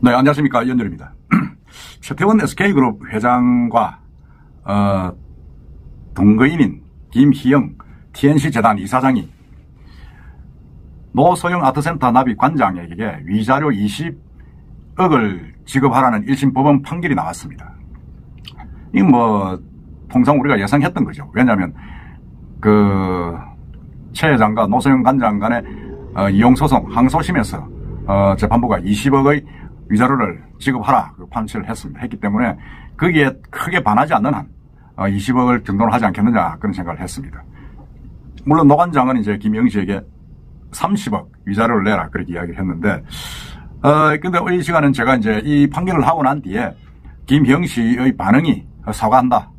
네, 안녕하십니까. 연열입니다. 최태원 SK그룹 회장과 동거인인 김희영 TNC재단 이사장이 노소영 아트센터 납입 관장에게 위자료 20억을 지급하라는 1심 법원 판결이 나왔습니다. 이건 뭐 통상 우리가 예상했던 거죠. 왜냐하면 최 회장과 노소영 관장 간의 이용소송 항소심에서 재판부가 20억의 위자료를 지급하라 판시를 했기 때문에 거기에 크게 반하지 않는 한 20억을 정도는 하지 않겠느냐 그런 생각을 했습니다. 물론 노 관장은 이제 김영 씨에게 30억 위자료를 내라 그렇게 이야기를 했는데 근데 이 시간은 제가 이제 이 판결을 하고 난 뒤에 김형 씨의 반응이 사과한다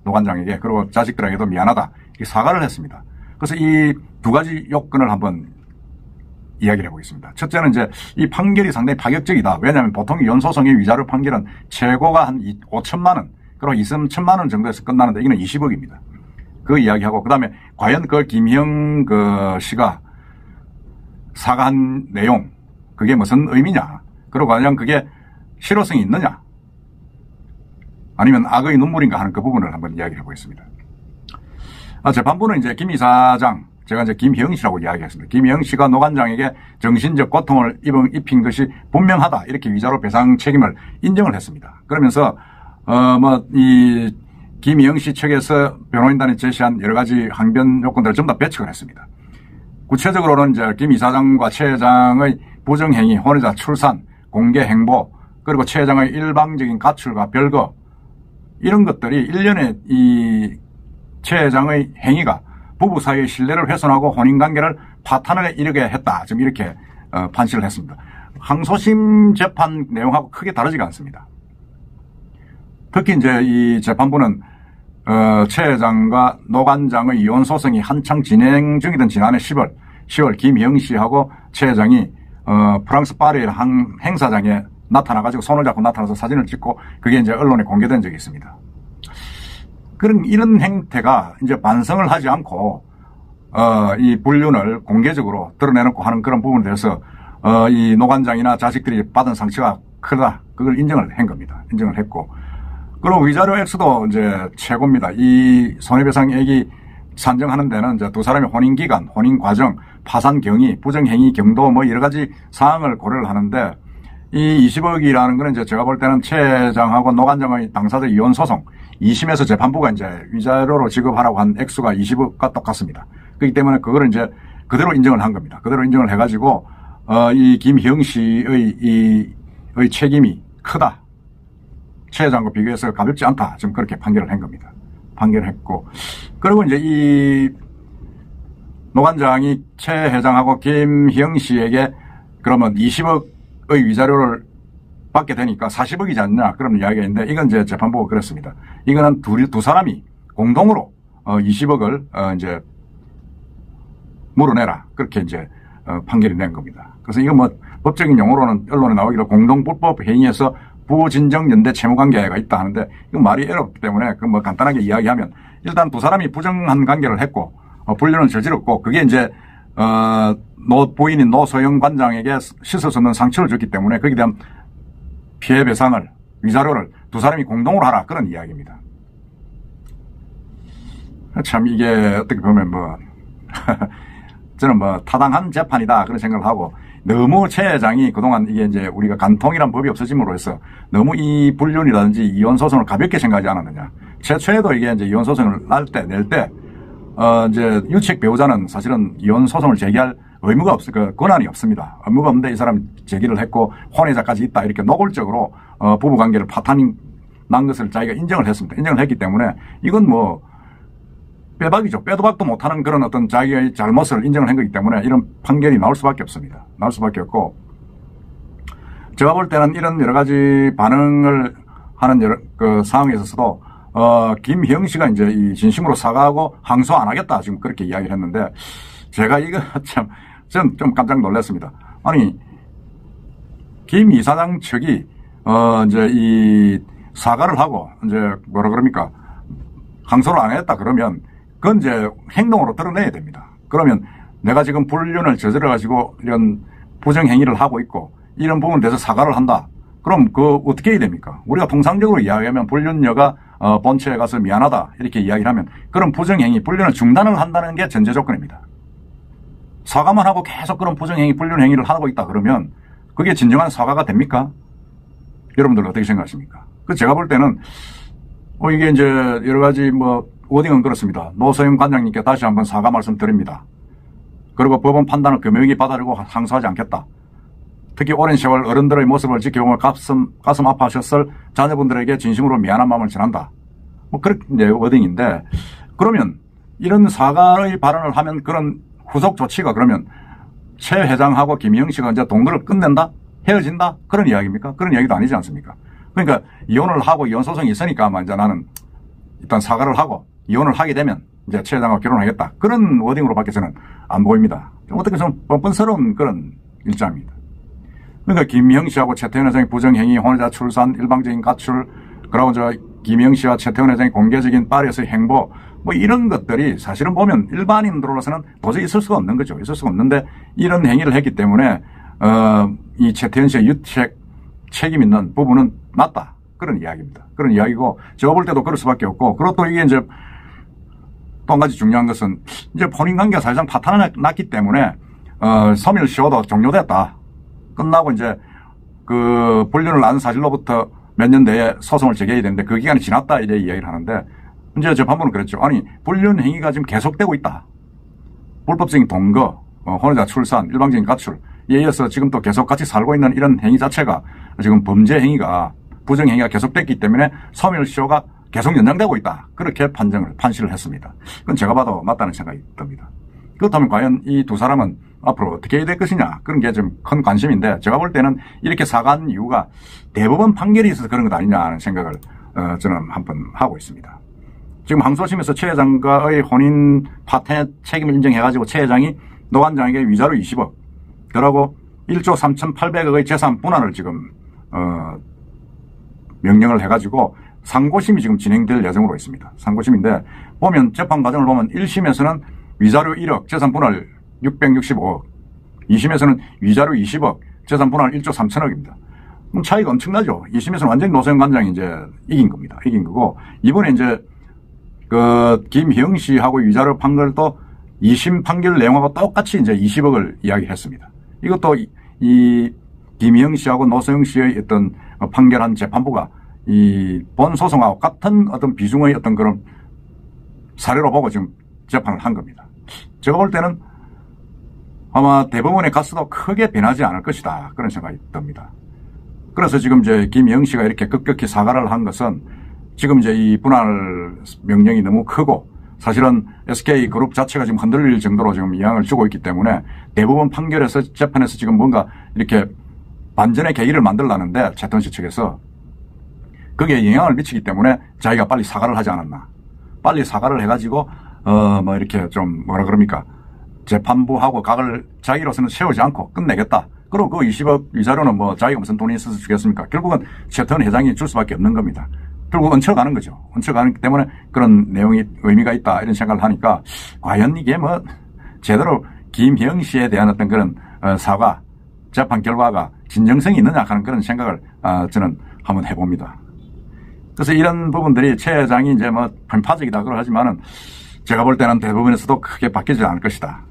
노 관장에게, 그리고 자식들에게도 미안하다 사과를 했습니다. 그래서 이 두 가지 요건을 한번 이야기를 해보겠습니다. 첫째는 이제 이 판결이 상당히 파격적이다. 왜냐하면 보통 이혼소송의 위자료 판결은 최고가 한 5천만 원, 그리고 2천만 원 정도에서 끝나는데 이거는 20억입니다. 그 이야기하고, 그 다음에 과연 김형 씨가 사과한 내용, 그게 무슨 의미냐, 그리고 과연 그게 실효성이 있느냐, 아니면 악의 눈물인가 하는 그 부분을 한번 이야기해 보겠습니다. 재판부는 이제 김 이사장, 제가 이제 김형 씨라고 이야기했습니다. 김형 씨가 노 관장에게 정신적 고통을 입힌 것이 분명하다, 이렇게 위자료 배상 책임을 인정을 했습니다. 그러면서 이 김형 씨 측에서 변호인단이 제시한 여러 가지 항변 요건들을 전부 다 배척을 했습니다. 구체적으로는 이제 김 이사장과 최 회장의 부정행위, 혼외자 출산, 공개 행보, 그리고 최 회장의 일방적인 가출과 별거, 이런 것들이 1년에 이 최 회장의 행위가 부부 사이의 신뢰를 훼손하고 혼인관계를 파탄에 이르게 했다. 지금 이렇게 판시를 했습니다. 항소심 재판 내용하고 크게 다르지가 않습니다. 특히 이제 이 재판부는 최 회장과 노 관장의 이혼 소송이 한창 진행 중이던 지난해 10월 김형 씨하고 최 회장이 프랑스 파리의 한 행사장에 나타나가지고 손을 잡고 나타나서 사진을 찍고 그게 이제 언론에 공개된 적이 있습니다. 이런 행태가 이제 반성을 하지 않고 이 불륜을 공개적으로 드러내놓고 하는 그런 부분에 대해서 이 노 관장이나 자식들이 받은 상처가 크다, 그걸 인정을 한 겁니다. 인정을 했고, 그리고 위자료 액수도 이제 최고입니다. 이 손해배상액이 산정하는 데는 이제 두 사람의 혼인 기간, 혼인 과정, 파산 경위, 부정행위 경도 뭐 여러 가지 사항을 고려를 하는데, 이 20억이라는 거는 이제 제가 볼 때는 최 회장하고 노 관장의 당사자 이혼 소송 2심에서 재판부가 이제 위자료로 지급하라고 한 액수가 20억과 똑같습니다. 그렇기 때문에 그거를 이제 그대로 인정을 한 겁니다. 그대로 인정을 해가지고 이 김형 씨의 책임이 크다, 최 회장과 비교해서 가볍지 않다, 지금 그렇게 판결을 한 겁니다. 판결을 했고, 그리고 이제 이 노 관장이 최 회장하고 김형 씨에게 그러면 20억의 위자료를 받게 되니까 40억이지 않냐, 그런 이야기가 있는데, 이건 이제 재판부가 그렇습니다. 이거는 두 사람이 공동으로 20억을 이제 물어내라, 그렇게 이제 판결이 낸 겁니다. 그래서 이거 뭐 법적인 용어로는 언론에 나오기로 공동불법 행위에서 부진정 연대 채무관계가 있다 하는데, 이건 말이 어렵기 때문에 그 뭐 간단하게 이야기하면, 일단 두 사람이 부정한 관계를 했고 불륜을 저질렀고, 그게 이제 부인인 노소영 관장에게 씻을 수 없는 상처를 줬기 때문에 거기에 대한 피해 배상을, 위자료를 두 사람이 공동으로 하라, 그런 이야기입니다. 참 이게 어떻게 보면 저는 타당한 재판이다, 그런 생각을 하고, 너무 최 회장이 그동안 이게 이제 우리가 간통이란 법이 없어짐으로 해서 너무 이 불륜이라든지 이혼 소송을 가볍게 생각하지 않았느냐. 최초에도 이게 이제 이혼 소송을 낼 때 이제 유책 배우자는 사실은 이혼 소송을 제기할 의무가 권한이 없습니다. 의무가 없는데 이 사람 제기를 했고 혼외자까지 있다, 이렇게 노골적으로 부부 관계를 파탄이 난 것을 자기가 인정을 했습니다. 인정을 했기 때문에 이건 빼박이죠. 빼도 박도 못하는 그런 어떤 자기의 잘못을 인정을 한 거기 때문에 이런 판결이 나올 수밖에 없습니다. 나올 수밖에 없고, 제가 볼 때는 이런 여러 가지 반응을 하는 그 상황에 있어서도 김형 씨가 이제 이 진심으로 사과하고 항소 안 하겠다, 지금 그렇게 이야기를 했는데, 제가 이거 전 좀 깜짝 놀랐습니다. 아니, 김 이사장 측이 이제 이 사과를 하고 이제 뭐라 그럽니까, 항소를 안 했다 그러면 그건 이제 행동으로 드러내야 됩니다. 그러면 내가 지금 불륜을 저질러가지고 이런 부정행위를 하고 있고 이런 부분에 대해서 사과를 한다. 그럼 어떻게 해야 됩니까? 우리가 통상적으로 이야기하면 불륜녀가 본처에 가서 미안하다 이렇게 이야기를 하면 그런 부정행위, 불륜을 중단을 한다는 게 전제 조건입니다. 사과만 하고 계속 그런 부정행위, 불륜행위를 하고 있다 그러면 그게 진정한 사과가 됩니까? 여러분들 어떻게 생각하십니까? 제가 볼 때는 이게 이제 여러 가지 워딩은 그렇습니다. 노소영 관장님께 다시 한번 사과 말씀드립니다. 그리고 법원 판단을 금명히 받아들이고 항소하지 않겠다. 특히 오랜 세월 어른들의 모습을 지켜보며 가슴 아파하셨을 자녀분들에게 진심으로 미안한 마음을 전한다. 그런 이제 워딩인데, 그러면 이런 사과의 발언을 하면 그런 후속 조치가 그러면 최 회장하고 김희영 씨가 이제 동거를 끝낸다? 헤어진다? 그런 이야기입니까? 그런 이야기도 아니지 않습니까? 그러니까 이혼을 하고 이혼 소송이 있으니까 이제 나는 일단 사과를 하고 이혼을 하게 되면 이제 최 회장과 결혼하겠다. 그런 워딩으로 밖에서는 안 보입니다. 어떻게 좀 뻔뻔스러운 그런 일자입니다. 그러니까 김희영 씨하고 최태원 회장의 부정행위, 혼외자 출산, 일방적인 가출, 그리고 김희영 씨와 최태원 회장의 공개적인 파리에서의 행보, 이런 것들이 사실은 보면 일반인들로서는 도저히 있을 수가 없는 거죠. 있을 수가 없는데 이런 행위를 했기 때문에 이 최태원 씨의 유책 책임 있는 부분은 맞다. 그런 이야기입니다. 그런 이야기고, 제가 볼 때도 그럴 수밖에 없고, 그리고 또 이게 이제 또 한 가지 중요한 것은 이제 혼인 관계가 사실상 파탄이 났기 때문에 소멸시효도 종료됐다. 끝나고 이제 그 불륜을 난 사실로부터 몇 년 내에 소송을 제기해야 되는데 그 기간이 지났다 이제 이야기를 하는데, 이제 재판부는 그랬죠. 아니, 불륜 행위가 지금 계속되고 있다. 불법적인 동거, 혼외자 출산, 일방적인 가출, 이에 이어서 지금 또 계속 같이 살고 있는 이런 행위 자체가 지금 범죄 행위가, 부정 행위가 계속됐기 때문에 소멸시효가 계속 연장되고 있다. 그렇게 판시를 했습니다. 그건 제가 봐도 맞다는 생각이 듭니다. 그렇다면 과연 이 두 사람은 앞으로 어떻게 해야 될 것이냐, 그런 게 좀 큰 관심인데, 제가 볼 때는 이렇게 사과한 이유가 대법원 판결이 있어서 그런 것 아니냐 하는 생각을 저는 한번 하고 있습니다. 지금 항소심에서 최 회장과의 혼인 파탄 책임을 인정해가지고 최 회장이 노 관장에게 위자료 20억, 그러고 1조 3,800억의 재산 분할을 지금 명령을 해가지고 상고심이 지금 진행될 예정으로 있습니다. 상고심인데 보면 재판 과정을 보면 1심에서는 위자료 1억, 재산 분할 665억, 2심에서는 위자료 20억, 재산 분할 1조 3천억입니다. 그럼 차이가 엄청나죠. 2심에서는 완전히 노소영 관장이 이제 이긴 겁니다. 이긴 거고, 이번에 이제 그 김희영 씨하고 위자료 판결도 2심 판결 내용하고 똑같이 이제 20억을 이야기했습니다. 이것도 이 김희영 씨하고 노소영 씨의 어떤 판결한 재판부가 이 본 소송하고 같은 어떤 비중의 어떤 그런 사례로 보고 지금 재판을 한 겁니다. 제가 볼 때는 아마 대법원에 갔어도 크게 변하지 않을 것이다, 그런 생각이 듭니다. 그래서 지금 이제 김영 씨가 이렇게 급격히 사과를 한 것은 지금 이제 이 분할 명령이 너무 크고 사실은 SK그룹 자체가 지금 흔들릴 정도로 지금 영향을 주고 있기 때문에 대법원 판결에서 재판에서 지금 뭔가 이렇게 반전의 계기를 만들려는데 최태원 씨 측에서 거기에 영향을 미치기 때문에 자기가 빨리 사과를 하지 않았나. 빨리 사과를 해가지고 이렇게 좀 뭐라 그럽니까, 재판부하고 각을 자기로서는 세우지 않고 끝내겠다. 그리고 그 20억 위자료는 자기가 무슨 돈이 있어서 주겠습니까? 결국은 최태원 회장이 줄 수밖에 없는 겁니다. 결국 얹혀가는 거죠. 얹혀가기 때문에 그런 내용이 의미가 있다, 이런 생각을 하니까 과연 이게 제대로 김희영 씨에 대한 어떤 그런 사과, 재판 결과가 진정성이 있느냐 하는 그런 생각을 저는 한번 해봅니다. 그래서 이런 부분들이 최 회장이 이제 편파적이다 그러지만은 제가 볼 때는 대법원에서도 크게 바뀌지 않을 것이다.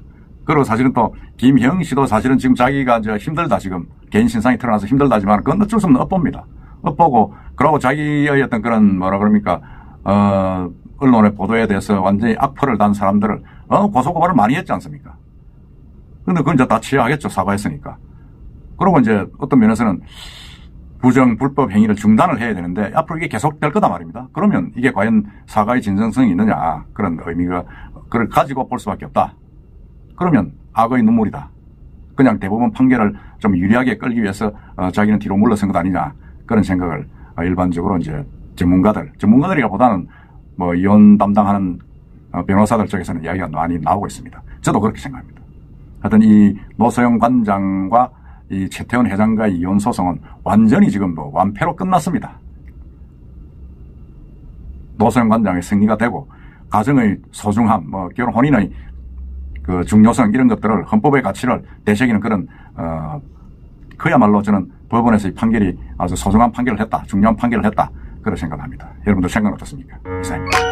그리고 사실은 또 김희영 씨도 사실은 지금 자기가 이제 힘들다, 지금 개인 신상이 드러나서 힘들다지만 그건 어쩔 수 없는 업보입니다. 업보고, 그러고 자기의 어떤 그런 뭐라 그럽니까, 언론의 보도에 대해서 완전히 악플을 단 사람들을 고소고발을 많이 했지 않습니까? 근데 그건 이제 다 취하하겠죠, 사과했으니까. 그리고 이제 어떤 면에서는 부정 불법 행위를 중단을 해야 되는데 앞으로 이게 계속될 거다 말입니다. 그러면 이게 과연 사과의 진정성이 있느냐, 그런 의미가 그걸 가지고 볼 수밖에 없다. 그러면 악의 눈물이다. 그냥 대법원 판결을 좀 유리하게 끌기 위해서 자기는 뒤로 물러선 것 아니냐, 그런 생각을 일반적으로 이제 전문가들이라보다는 이혼 담당하는 변호사들 쪽에서는 이야기가 많이 나오고 있습니다. 저도 그렇게 생각합니다. 하여튼 이 노소영 관장과 이 최태원 회장과의 이혼 소송은 완전히 지금 완패로 끝났습니다. 노소영 관장의 승리가 되고 가정의 소중함, 결혼 혼인의 그 중요성, 이런 것들을 헌법의 가치를 되새기는 그런 그야말로 저는 법원에서의 판결이 아주 소중한 판결을 했다. 중요한 판결을 했다. 그런 생각을 합니다. 여러분들 생각은 어떻습니까? 이상입니다.